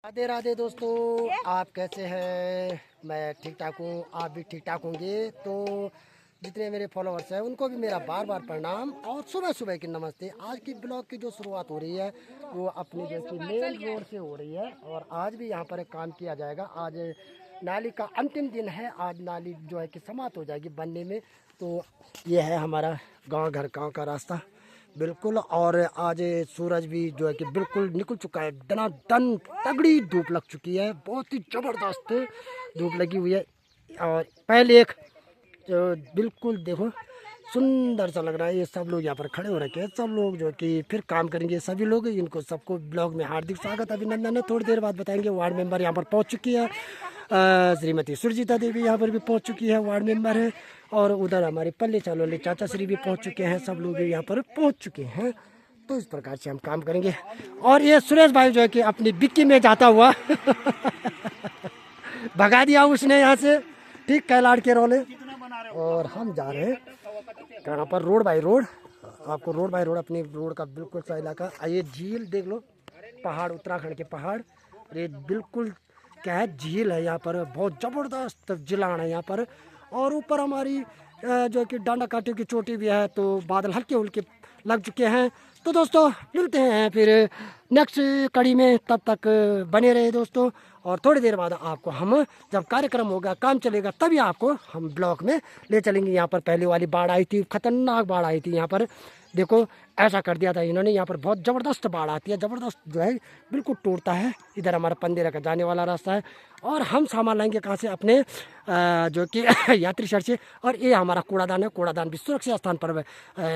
राधे राधे दोस्तों, आप कैसे हैं? मैं ठीक ठाक हूँ, आप भी ठीक ठाक होंगे। तो जितने मेरे फॉलोअर्स हैं उनको भी मेरा बार बार प्रणाम और सुबह सुबह की नमस्ते। आज की ब्लॉग की जो शुरुआत हो रही है वो अपनी जो कि मेन रोड से हो रही है और आज भी यहाँ पर एक काम किया जाएगा। आज नाली का अंतिम दिन है, आज नाली जो है कि समाप्त हो जाएगी बनने में। तो ये है हमारा गाँव का रास्ता बिल्कुल। और आज सूरज भी जो है कि बिल्कुल निकल चुका है, दनादन तगड़ी धूप लग चुकी है, बहुत ही ज़बरदस्त धूप लगी हुई है। और पहले एक जो बिल्कुल देखो सुंदर सा लग रहा है। ये सब लोग यहाँ पर खड़े हो रखे हैं, सब लोग जो कि फिर काम करेंगे सभी लोग। इनको सबको ब्लॉग में हार्दिक स्वागत अभिनंदन है। थोड़ी देर बाद बताएंगे। वार्ड मेंबर यहाँ पर पहुँच चुकी है, श्रीमती सुरजीता देवी यहाँ पर भी पहुँच चुकी है, वार्ड मेंबर है। और उधर हमारे पल्ले चालोले चाचा श्री भी पहुँच चुके हैं, सब लोग यहाँ पर पहुँच चुके हैं। तो इस प्रकार से हम काम करेंगे। और ये सुरेश भाई जो है कि अपनी बिक्की में जाता हुआ भगा दिया उसने यहाँ से, ठीक कैलाड़ के रोले। और हम जा रहे हैं कहाँ पर, रोड बाई रोड। आपको रोड बाई रोड अपनी रोड का बिल्कुल सा इलाका। ये झील देख लो, पहाड़, उत्तराखंड के पहाड़। ये बिल्कुल क्या है, झील है यहाँ पर, बहुत ज़बरदस्त जिलान है यहाँ पर। और ऊपर हमारी जो कि डांडा कांटे की चोटी भी है, तो बादल हल्के हल्के लग चुके हैं। तो दोस्तों मिलते हैं फिर नेक्स्ट कड़ी में, तब तक बने रहे दोस्तों। और थोड़ी देर बाद आपको हम, जब कार्यक्रम होगा, काम चलेगा, तभी आपको हम ब्लॉक में ले चलेंगे। यहाँ पर पहले वाली बाढ़ आई थी, खतरनाक बाढ़ आई थी यहाँ पर। देखो ऐसा कर दिया था इन्होंने, यहाँ पर बहुत ज़बरदस्त बाढ़ आती है, ज़बरदस्त जो है बिल्कुल टूटता है। इधर हमारा पंदेरा का जाने वाला रास्ता है। और हम सामान लाएंगे कहाँ से, अपने जो कि यात्री शहर से। और ये हमारा कूड़ादान है, कूड़ादान भी सुरक्षित स्थान पर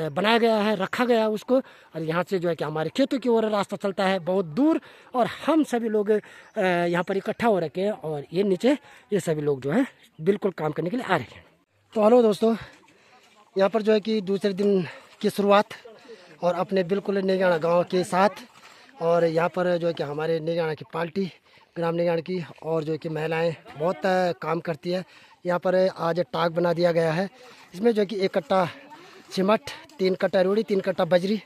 बनाया गया है, रखा गया है उसको। और यहाँ से जो है कि हमारे खेतों की ओर रास्ता चलता है बहुत दूर। और हम सभी लोग यहाँ पर इकट्ठा हो रखे हैं। और ये नीचे ये सभी लोग जो है बिल्कुल काम करने के लिए आ रहे हैं। तो हेलो दोस्तों, यहाँ पर जो है कि दूसरे दिन की शुरुआत और अपने बिल्कुल नेगाना गांव के साथ। और यहाँ पर जो है कि हमारे नेगाना की पार्टी, ग्राम नेगाना की, और जो है कि महिलाएं बहुत काम करती है। यहाँ पर आज टाक बना दिया गया है। इसमें जो है कि 1 कट्टा सीमेंट, 3 कट्टा रोड़ी, 3 कट्टा बजरी,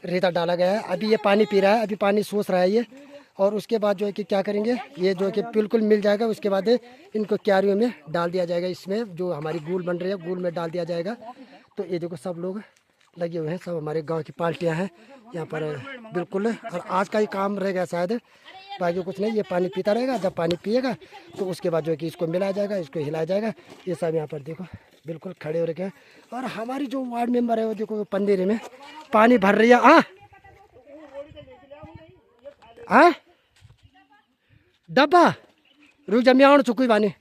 रेता डाला गया है। अभी ये पानी पी रहा है, अभी पानी सोच रहा है ये। और उसके बाद जो है कि क्या करेंगे, ये जो है कि बिल्कुल मिल जाएगा। उसके बाद इनको क्यारियों में डाल दिया जाएगा। इसमें जो हमारी गूल बन रही है, गूल में डाल दिया जाएगा। तो ये देखो सब लोग लगे हुए हैं, सब हमारे गांव की पार्टियां हैं यहाँ पर बिल्कुल। और आज का ही काम रहेगा शायद, बाकी कुछ नहीं। ये पानी पीता रहेगा, जब पानी पिएगा तो उसके बाद जो है कि इसको मिलाया जाएगा, इसको हिलाया जाएगा। ये सब यहाँ पर देखो बिल्कुल खड़े हो रखे हैं। और हमारी जो वार्ड मेंबर है वो देखो पंदेरे में पानी भर रही है। डब्बा रुक जा, मैं आउँ चुकी बानी।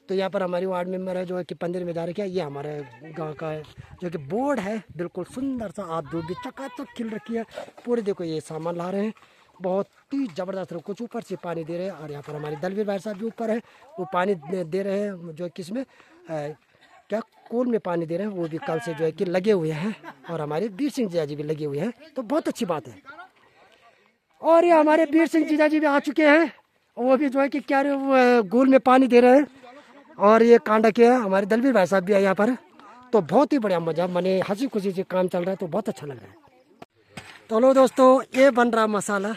तो यहाँ पर हमारी वार्ड मेंबर है जो है कि पंदिर में जा रखी है। ये हमारे गांव का जो कि बोर्ड है, बिल्कुल सुंदर सा, आज धूप भी चकाचक खिल रखी है पूरे। देखो ये सामान ला रहे हैं, बहुत ही ज़बरदस्त। कुछ ऊपर से पानी दे रहे हैं। और यहाँ पर हमारे दलवीर भाई साहब भी ऊपर है, वो पानी दे रहे हैं, जो किस में क्या कूल में पानी दे रहे हैं। वो भी कल से जो है कि लगे हुए हैं। और हमारे वीर सिंह जीजा जी भी लगे हुए हैं, तो बहुत अच्छी बात है। और ये हमारे वीर सिंह जीजा जी भी आ चुके हैं, वो भी जो है कि क्या गोल में पानी दे रहे हैं। और ये कांडा के हमारे दलवीर भाई साहब भी है यहाँ पर। तो बहुत ही बढ़िया मजा, मैंने हंसी खुशी से काम चल रहा है, तो बहुत अच्छा लग रहा है। तो लो दोस्तों, ये बन रहा मसाला।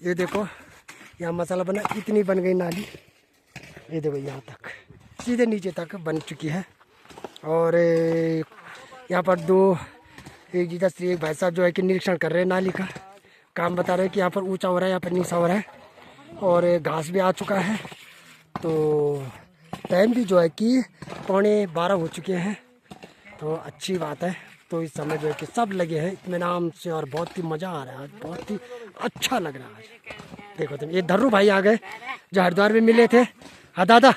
ये देखो यहाँ मसाला बना, इतनी बन गई नाली। ये देखो यहाँ तक, सीधे नीचे तक बन चुकी है। और यहाँ पर एक जीजा श्री, एक भाई साहब जो है कि निरीक्षण कर रहे हैं नाली का, काम बता रहे हैं कि यहाँ पर ऊंचा हो रहा है, यहाँ पर नीचा हो रहा है। और घास भी आ चुका है। तो टाइम भी जो है कि 11:15 हो चुके हैं, तो अच्छी बात है। तो इस समय जो है कि सब लगे हैं इत्मीनान से, और बहुत ही मज़ा आ रहा है, बहुत ही अच्छा लग रहा है। देखो तुम, ये धर्रू भाई आ गए जो हरिद्वार में मिले थे। हाँ दादा,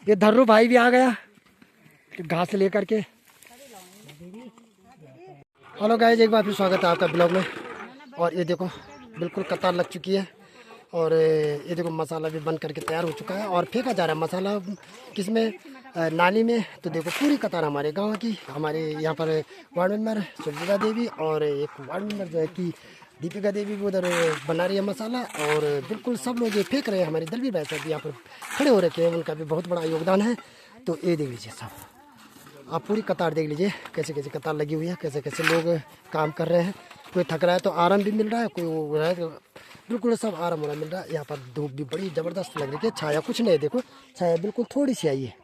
ये धर्रू भाई भी आ गया घास लेकर के। हेलो गाइस, एक बार फिर स्वागत है आपका ब्लॉग में। और ये देखो बिल्कुल कतार लग चुकी है। और ये देखो मसाला भी बन करके तैयार हो चुका है और फेंका जा रहा है मसाला किसमें, नाली में। तो देखो पूरी कतार हमारे गांव की, हमारे यहाँ पर वार्ड मेंबर सुरजीता देवी और एक वार्ड मेंबर जो है कि दीपिका देवी भी उधर बना रही है मसाला। और बिल्कुल सब लोग ये फेंक रहे हैं। हमारे दलवीर भाई साहब भी यहाँ पर खड़े हो रखे हैं, उनका भी बहुत बड़ा योगदान है। तो ये देख लीजिए सब, आप पूरी कतार देख लीजिए कैसे कैसे कतार लगी हुई है, कैसे कैसे लोग काम कर रहे हैं। कोई थक रहा है तो आराम भी मिल रहा है, कोई वो रहा है तो बिल्कुल सब आराम होना मिल रहा है। यहाँ पर धूप भी बड़ी ज़बरदस्त लग रही है, छाया कुछ नहीं है, देखो छाया बिल्कुल थोड़ी सी आई है,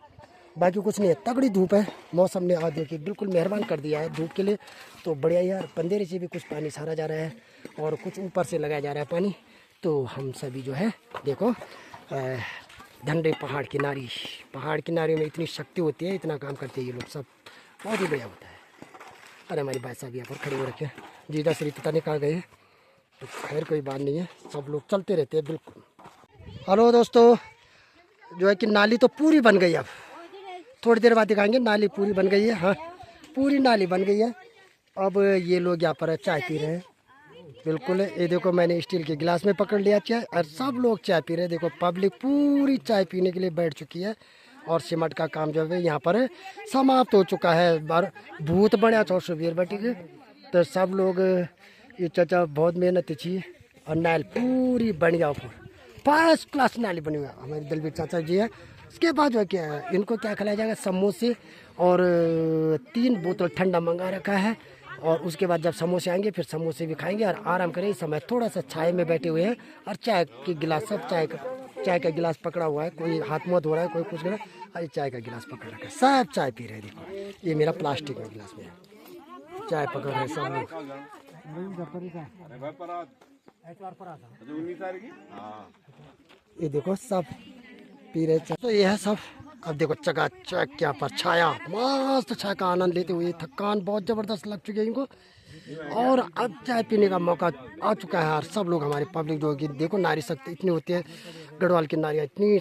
बाकी कुछ नहीं है। तगड़ी धूप है, मौसम ने आज देखिए बिल्कुल मेहरबान कर दिया है धूप के लिए, तो बढ़िया यार। पंदेरे से भी कुछ पानी सारा जा रहा है और कुछ ऊपर से लगाया जा रहा है पानी। तो हम सभी जो है देखो धंडे पहाड़ की नारी में इतनी शक्ति होती है, इतना काम करते हैं ये लोग सब, बहुत ही बढ़िया होता है। अरे हमारी भाई साहब यहाँ पर खड़े हो रखे हैं, जीजा श्री पता नहीं कहाँ गए, तो खैर कोई बात नहीं है, सब लोग चलते रहते हैं बिल्कुल। हेलो दोस्तों, जो है कि नाली तो पूरी बन गई, अब थोड़ी देर बाद दिखाएंगे। नाली पूरी बन गई है, हाँ पूरी नाली बन गई है। अब ये लोग यहाँ पर चाय पी रहे हैं, बिल्कुल। ये देखो मैंने स्टील के गिलास में पकड़ लिया चाय और सब लोग चाय पी रहे हैं। देखो पब्लिक पूरी चाय पीने के लिए बैठ चुकी है और सीमेंट का काम जो है यहाँ पर समाप्त हो चुका है। भूत बढ़िया 420 बैठी है, तो सब लोग ये चाचा बहुत मेहनत चाहिए और नाली पूरी बढ़िया फर्स्ट क्लास नाली बनी हुई है। हमारे दलवीर चाचा जी है। उसके बाद जो क्या है, इनको क्या खिलाया जाएगा, समोसे और 3 बोतल ठंडा मंगा रखा है। और उसके बाद जब समोसे आएंगे फिर समोसे भी खाएंगे और आराम करेंगे। इस समय थोड़ा सा छाए में बैठे हुए हैं और चाय के गिलास, सब चाय का गिलास पकड़ा हुआ है, कोई हाथ मुँह धो रहा है, कोई कुछ नहीं, और चाय का गिलास पकड़ रखा है, सब चाय पी रहे हैं। देखो ये मेरा प्लास्टिक का गिलास में चाय पकड़ रहे हैं सब लोग। ये देखो सब पी रहे चाय, तो ये है सब। अब देखो चकाचक क्या पर छाया, मस्त छाया का आनंद लेते हुए। थकान बहुत ज़बरदस्त लग चुकी है इनको और अब चाय पीने का मौका आ चुका है। और सब लोग हमारे पब्लिक जो है कि देखो नारी शक्ति इतनी होती है, गढ़वाल की नारियाँ इतनी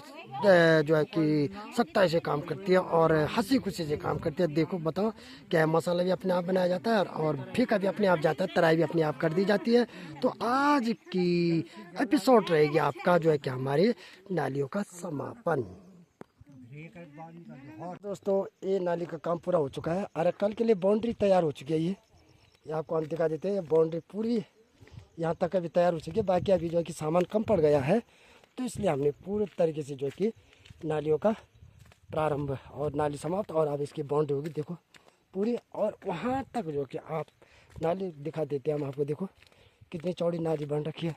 जो है कि सख्ताई से काम करती है और हंसी खुशी से काम करती है। देखो बताओ क्या, मसाला भी अपने आप बनाया जाता है और फीका भी अपने आप जाता है, तराई भी अपने आप कर दी जाती है। तो आज की एपिसोड रहेगी आपका जो है कि हमारी नालियों का समापन। दोस्तों ये नाली का काम पूरा हो चुका है और कल के लिए बाउंड्री तैयार हो चुकी है। ये आपको हम दिखा देते हैं, बाउंड्री पूरी यहाँ तक अभी तैयार हो चुकी है। बाकी अभी जो है कि सामान कम पड़ गया है, तो इसलिए हमने पूरे तरीके से जो है कि नालियों का प्रारंभ और नाली समाप्त, और अब इसकी बाउंड्री होगी देखो पूरी। और वहाँ तक जो कि आप नाली दिखा देते हैं हम आपको, देखो कितनी चौड़ी नाली बन रखी है।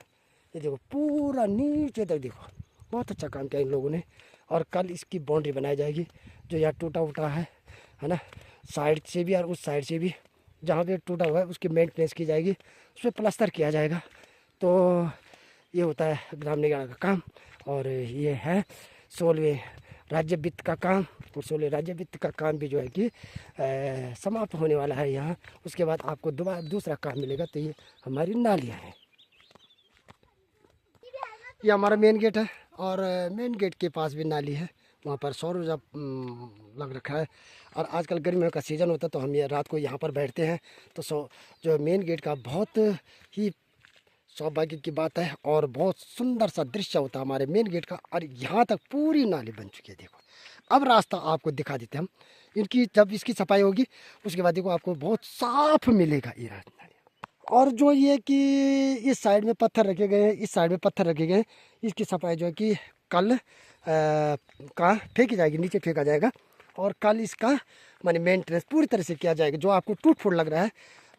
ये देखो पूरा नीचे तक, देखो बहुत अच्छा काम किया इन लोगों ने। और कल इसकी बाउंड्री बनाई जाएगी, जो यहाँ टूटा उटा है ना, साइड से भी और उस साइड से भी, जहाँ पे टूटा हुआ है उसकी मेंटेनेंस की जाएगी, उस पर प्लास्टर किया जाएगा। तो ये होता है ग्राम निगरानी का काम। और ये है 16वें राज्य वित्त का काम, और 16वें राज्य वित्त का काम भी जो है कि समाप्त होने वाला है यहाँ। उसके बाद आपको दोबारा दूसरा काम मिलेगा। तो ये हमारी नालियाँ हैं, ये हमारा मेन गेट है और मेन गेट के पास भी नाली है, वहाँ पर सौर ऊर्जा लग रखा है। और आजकल गर्मियों का सीज़न होता है तो हम ये रात को यहाँ पर बैठते हैं। तो जो मेन गेट का बहुत ही सौभाग्य की बात है और बहुत सुंदर सा दृश्य होता है हमारे मेन गेट का। और यहाँ तक पूरी नाली बन चुकी है। देखो अब रास्ता आपको दिखा देते हम, इनकी जब इसकी सफाई होगी उसके बाद देखो आपको बहुत साफ मिलेगा ये रास्ता। और जो ये कि इस साइड में पत्थर रखे गए हैं, इस साइड में पत्थर रखे गए हैं, इसकी सफाई जो है कि कल कहाँ फेंकी जाएगी, नीचे फेंका जाएगा। और कल इसका माने मेंटेनेंस पूरी तरह से किया जाएगा। जो आपको टूट फूट लग रहा है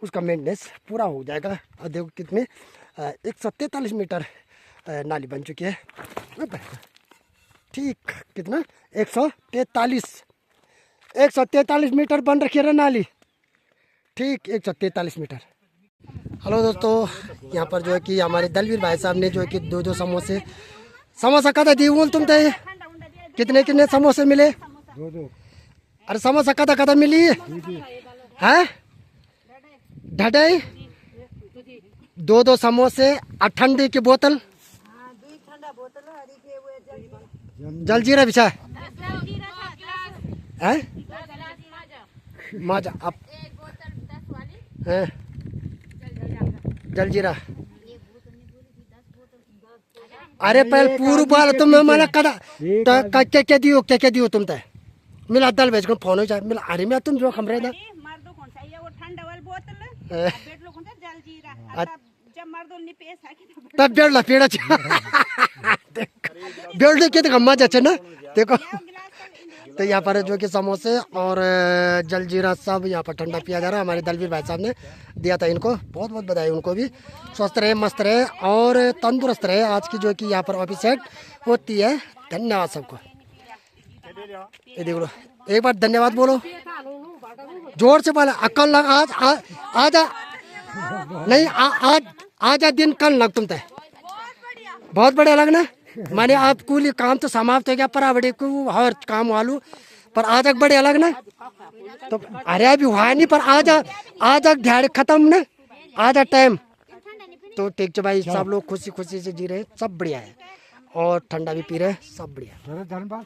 उसका मेंटेनेंस पूरा हो जाएगा। और देखो कितने 143 मीटर नाली बन चुकी है, ठीक कितना 143 मीटर बन रखी है नाली, ठीक 143 मीटर। हेलो दोस्तों, यहाँ पर जो है कि हमारे दलवीर भाई साहब ने जो है कि 2 समोसा कदा दी बोल तुम थे, कितने समोसे मिले? 2। अरे समोसा कदा मिली है? ढाई 2 समोसे और ठंडी की बोतल, जलजीरा बिछा है माजा अब जलजीरा। अरे पहले पूर्व बाल तुम मला कदा क्या दियो तुम ते मिला दल भेज कर फोन हो जाए मिला। अरे मैं तुम जो खमरे ना तब बेड़ ला पेड़ा बेड़ के तो मजा अच्छा ना। देखो तो यहाँ पर जो कि समोसे और जलजीरा सब यहाँ पर ठंडा पिया जा रहा है। हमारे दलवीर भाई साहब ने दिया था इनको, बहुत बहुत बधाई उनको भी। स्वस्थ रहे, मस्त रहे और तंदुरुस्त रहे। आज की जो कि यहाँ पर ऑफिस सेट होती है। धन्यवाद सबको। ये देख लो, एक बार धन्यवाद बोलो, जोर से बोला। कल लग आज आज नहीं आज आज दिन कल लग तुम तय बहुत बढ़िया लगना। मैंने आप कुल काम तो समाप्त हो गया, पर को और काम वालू पर आज तक बढ़िया लगना। तो अरे अभी हुआ नहीं, पर आज ध्यान खत्म ना, आज टाइम तो ठीक है भाई। सब लोग खुशी खुशी से जी रहे, सब बढ़िया है और ठंडा भी पी रहे, सब बढ़िया।